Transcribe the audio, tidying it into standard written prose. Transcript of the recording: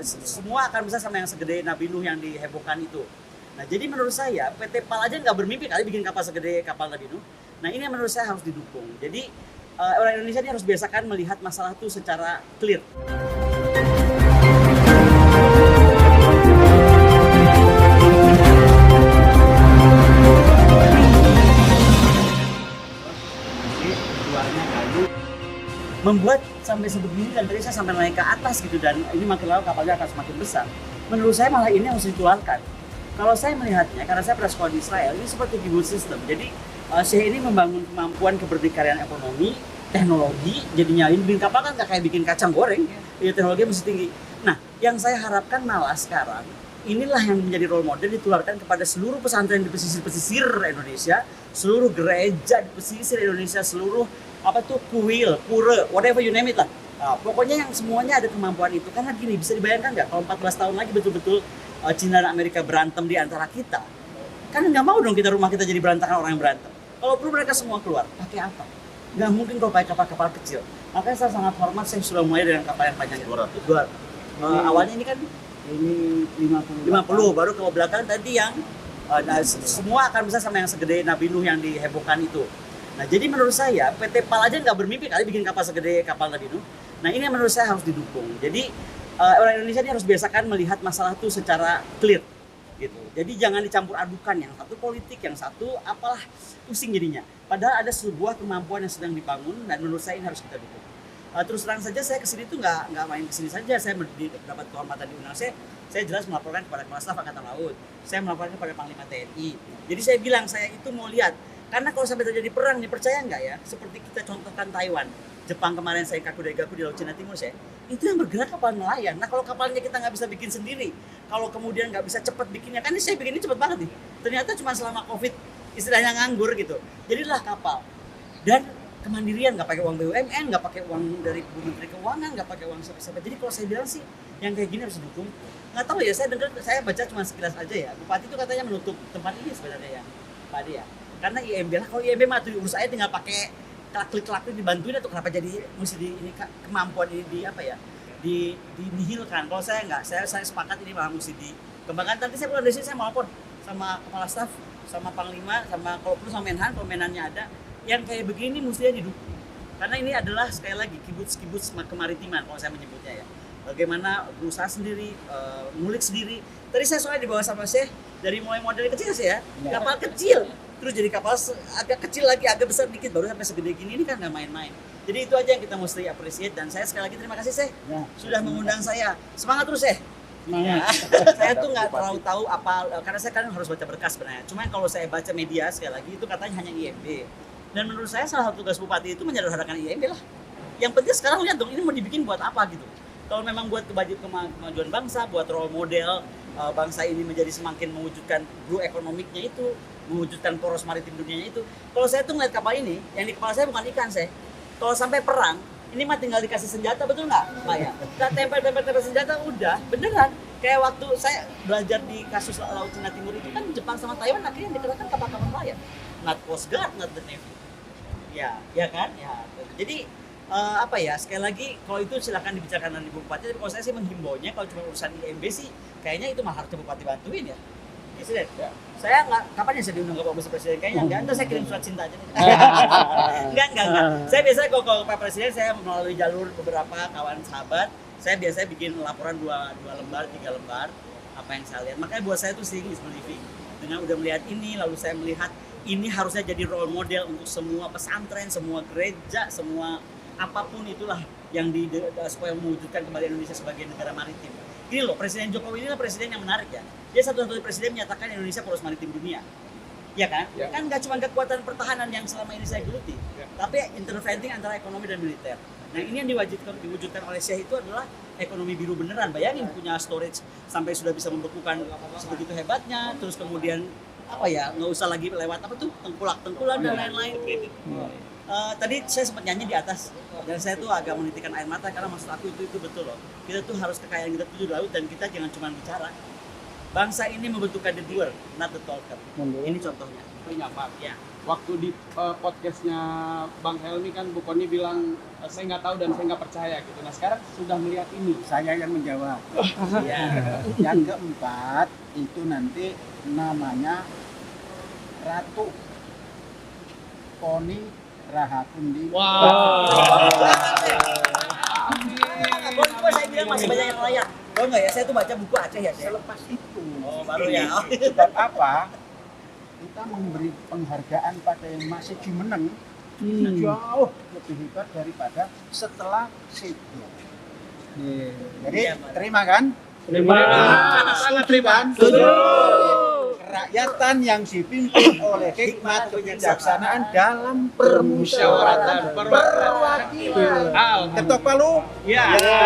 Semua akan bisa sama yang segede Nabi Nuh yang dihebohkan itu. Nah, jadi menurut saya PT PAL aja nggak bermimpi kali bikin kapal segede kapal Nabi Nuh. Nah, ini yang menurut saya harus didukung. Jadi orang Indonesia ini harus biasakan melihat masalah itu secara clear. Luarnya kayu membuat sampai sebegini, dan tadi saya sampai naik ke atas gitu, dan ini makin lama kapalnya akan semakin besar. Menurut saya malah ini harus dikeluarkan. Kalau saya melihatnya, karena saya pernah sekolah di Israel, ini seperti kibbutz system. Jadi Syekh ini membangun kemampuan keberdikarian ekonomi, teknologi, jadinya ini bikin kapal kan nggak kayak bikin kacang goreng, ya teknologi mesti tinggi. Nah, yang saya harapkan malah sekarang, inilah yang menjadi role model ditularkan kepada seluruh pesantren di pesisir-pesisir Indonesia, seluruh gereja di pesisir Indonesia, seluruh kuil, pura, whatever you name it lah. Nah, pokoknya yang semuanya ada kemampuan itu. Karena gini, bisa dibayangkan nggak kalau 14 tahun lagi betul-betul Cina dan Amerika berantem di antara kita, kan nggak mau dong kita rumah kita jadi berantakan orang yang berantem. Kalau perlu mereka semua keluar, pakai apa? Nggak mungkin kalau pakai kapal-kapal kecil. Makanya saya sangat hormat, saya sudah mulai dengan kapal yang panjangnya 200. Awalnya ini kan Ini 50. 50, baru ke belakang tadi yang semua akan bisa sama yang segede Nabi Nuh yang dihebohkan itu. Nah, jadi menurut saya PT PAL aja nggak bermimpi kali bikin kapal segede kapal Nabi Nuh. Nah, ini yang menurut saya harus didukung. Jadi orang Indonesia ini harus biasakan melihat masalah itu secara clear gitu. Jadi jangan dicampur adukan, yang satu politik, yang satu apalah, pusing jadinya. Padahal ada sebuah kemampuan yang sedang dibangun, dan menurut saya ini harus kita dukung. Terus terang saja, saya kesini tuh nggak main kesini saja. Saya dapat kehormatan diundang. Saya jelas melaporkan kepada Kepala Staf Angkatan Laut. Saya melaporkan kepada Panglima TNI. Jadi saya bilang, saya itu mau lihat. Karena kalau sampai terjadi perang, nih percaya nggak ya? Seperti kita contohkan Taiwan, Jepang kemarin, saya Kakudegaku di Laut Cina Timur, saya itu yang bergerak kapal nelayan. Nah, kalau kapalnya kita nggak bisa bikin sendiri, kalau kemudian nggak bisa cepat bikinnya, kan ini saya bikin ini cepat banget nih. Ternyata cuma selama COVID istilahnya nganggur gitu. Jadilah kapal. Dan kemandirian, nggak pakai uang BUMN, nggak pakai uang dari Bu Menteri Keuangan, nggak pakai uang siapa-siapa. Jadi kalau saya bilang sih, yang kayak gini harus didukung. Nggak tahu ya, saya dengar, saya baca cuma sekilas aja ya. Bupati itu katanya menutup tempat ini sebenarnya ya, Pak Adi ya. Karena IMB lah, kalau IMB mah tuh urus aja tinggal pakai klik-klik dibantuin, atau kenapa jadi mesti ini kemampuan ini dinihilkan. Kalau saya nggak, saya sepakat ini malah mesti dikembangkan. Nanti saya pulang dari sini, saya mau lapor sama Kepala Staf, sama Panglima, sama kalau perlu sama Menhan, kalau Menhannya ada. Yang kayak begini mestinya didukung. Karena ini adalah sekali lagi kibbutz kemaritiman kalau saya menyebutnya ya. Bagaimana berusaha sendiri, ngulik sendiri. Tadi saya soalnya dibawa sama Syekh dari mulai model kecil sih ya, kapal kecil. Terus jadi kapal agak kecil lagi, agak besar dikit, baru sampai segede gini, ini kan nggak main-main. Jadi itu aja yang kita mesti appreciate, dan saya sekali lagi terima kasih Syekh sudah mengundang saya. Semangat terus Syekh. Ya. Saya tuh nggak terlalu tahu apa, karena saya kan harus baca berkas sebenarnya. Cuma kalau saya baca media sekali lagi itu katanya hanya IMB. Dan menurut saya salah satu tugas bupati itu menyederhanakan IMB lah. Yang penting sekarang lihat dong, ini mau dibikin buat apa gitu. Kalau memang buat kemajuan bangsa, buat role model bangsa ini menjadi semakin mewujudkan blue economic-nya itu, mewujudkan poros maritim dunianya itu. Kalau saya tuh ngeliat kapal ini, yang di kepala saya bukan ikan saya. Kalau sampai perang, ini mah tinggal dikasih senjata, betul nggak, Pak ya? Kita tempel senjata, udah, beneran. Kayak waktu saya belajar di kasus Laut Cina Timur itu kan, Jepang sama Taiwan akhirnya dikerahkan kapal-kapal nelayan. Not Coast Guard, not the Navy. Ya kan? Ya. Jadi sekali lagi kalau itu silakan dibicarakan dengan Ibu Bupati. Tapi kalau saya sih menghimbaunya, kalau cuma urusan IMB sih, kayaknya itu mah harus Bupati bantuin ya. Presiden, saya nggak, kapan ya saya diundang ke Pak Presiden? Kayaknya enggak, nanti saya kirim surat cinta aja. Enggak. Saya biasanya kalau Pak Presiden, saya melalui jalur beberapa kawan sahabat, saya biasanya bikin laporan 2 lembar, 3 lembar, apa yang saya lihat. Makanya buat saya itu sih is believing. Dengan udah melihat ini, lalu saya melihat ini harusnya jadi role model untuk semua pesantren, semua gereja, semua apapun itulah yang supaya mewujudkan kembali Indonesia sebagai negara maritim. Gini loh, Presiden Jokowi ini adalah presiden yang menarik ya. Dia satu-satunya presiden menyatakan Indonesia poros maritim dunia. Ya kan? Ya. Kan nggak cuma kekuatan pertahanan yang selama ini saya geluti, tapi interventing antara ekonomi dan militer. Nah, ini yang diwujudkan oleh Syekh itu adalah ekonomi biru beneran. Bayangin punya storage sampai sudah bisa membekukan sebegitu hebatnya, terus kemudian nggak usah lagi lewat tengkulak-tengkulan dan lain-lain. Tadi saya sempat nyanyi di atas, dan saya tuh agak menitikan air mata, karena maksud aku itu betul loh. Kita tuh harus kekayaan kita tuh di laut, dan kita jangan cuma bicara. Bangsa ini membutuhkan the doer, not the talker. Ini contohnya. Contohnya Pak. Ya. Waktu di podcastnya Bang Helmi kan Bu Koni bilang saya nggak tahu dan saya nggak percaya gitu. Nah sekarang sudah melihat ini. Saya yang menjawab. Ya. Yang keempat itu nanti namanya Ratu Koni Rahakundi. Kok saya bilang masih banyak yang layak. Oh enggak ya, saya tuh baca buku Aceh ya. Selepas itu. Oh, baru ya. Sebab apa? Kita memberi penghargaan pada yang masih jumeneng jauh lebih hebat daripada setelah itu. Jadi Iya, Pak. terima kan? Terima. Setuju kan? Setuju. Kerakyatan yang dipimpin oleh hikmat kebijaksanaan dalam Permusyawaratan perwakilan. Alhamdulillah. Ketok palu? Ya. Ya.